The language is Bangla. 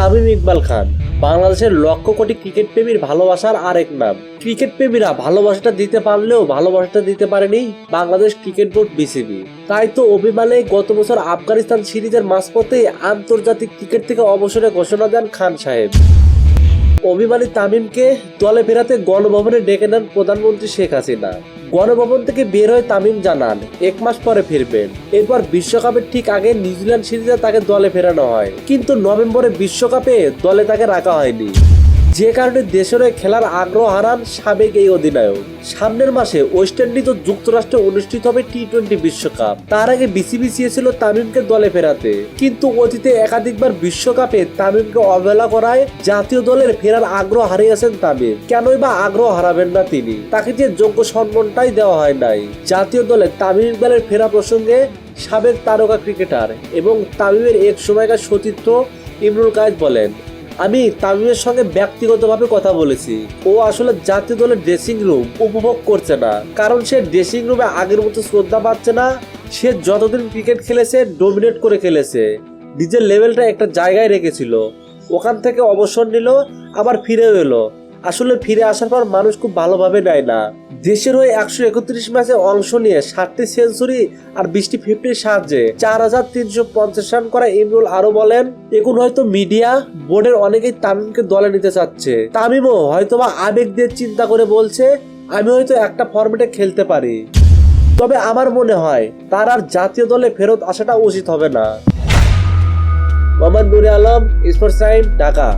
তামিম ইকবাল খান বাংলাদেশের লক্ষ কোটি ক্রিকেট প্রেমীর ভালোবাসার আরেক নাম। ক্রিকেট প্রেমীরা ভালোবাসাটা দিতে পারলেও ভালোবাসাটা দিতে পারেনি বাংলাদেশ ক্রিকেট বোর্ড বিসিবি। তাই তো অভিমানে গত বছর আফগানিস্তান সিরিজের মাঝপথে আন্তর্জাতিক ক্রিকেট থেকে অবসরে ঘোষণা দেন খান সাহেব। অভিমানী তামিমকে দলে ফেরাতে গণভবনে ডেকে নেন প্রধানমন্ত্রী শেখ হাসিনা। গণভবন থেকে বের হয়ে তামিম জানান 1 মাস পরে ফিরবেন। এরপর বিশ্বকাপের ঠিক আগে নিউজিল্যান্ড সিরিজে তাকে দলে ফেরানো হয়, কিন্তু নভেম্বরে বিশ্বকাপে দলে তাকে রাখা হয়নি, যে কারণে দেশের হয়ে খেলার আগ্রহ হারান সাবেক এই অধিনায়ক। সামনের মাসে ওয়েস্ট ইন্ডিজ ও যুক্তরাষ্ট্রে অনুষ্ঠিত হবে টি-20 বিশ্বকাপ। তার আগে বিসিবি চেয়েছিল তামিমকে দলে ফেরাতে, কিন্তু অতীতে একাধিকবার বিশ্বকাপে তামিমকে অবহেলা করায় জাতীয় দলের ফেরার আগ্রহ হারিয়েছেন তামিম। কেনই বা আগ্রহ হারাবেন না তিনি? তাকে যে যোগ্য সম্মানটাই দেওয়া হয় নাই। জাতীয় দলে তামিম ইকবালের ফেরা প্রসঙ্গে সাবেক তারকা ক্রিকেটার এবং তামিমের এক সময়কার সতীর্থ ইমরুল কায়েস বলেন, আমি তামিমের সঙ্গে ব্যক্তিগতভাবে কথা বলেছি। ও আসলে জাতীয় দলের ড্রেসিং রুম উপভোগ করছে না, কারণ সে ড্রেসিং রুমে আগের মতো শ্রদ্ধা পাচ্ছে না। সে যতদিন ক্রিকেট খেলেছে ডোমিনেট করে খেলেছে, নিজের লেভেলটা একটা জায়গায় রেখেছিল। ওখান থেকে অবসর নিল, আবার ফিরে এলো। আসলে ফিরে আসার পর মানুষ খুব ভালোভাবে নেয় না। দেশের হয়ে 131 ম্যাচে অংশ নিয়ে 7টি সেঞ্চুরি আর 20টি 50-র সাহায্যে 4350 রান করা ইমরুল আরো বলেন, এখন হয়তো মিডিয়া বোর্ডের অনেকেই তামিমকে দলে নিতে চাচ্ছে। তামিমও হয়তোবা আবেগ দিয়ে চিন্তা করে বলছে, আমি হয়তো একটা ফরম্যাটে খেলতে পারি। তবে আমার মনে হয় তার আর জাতীয় দলে ফেরত আসাটা উচিত হবে না। মোহাম্মদ নুরে আলম, স্পোর্টস টাইম, ঢাকা।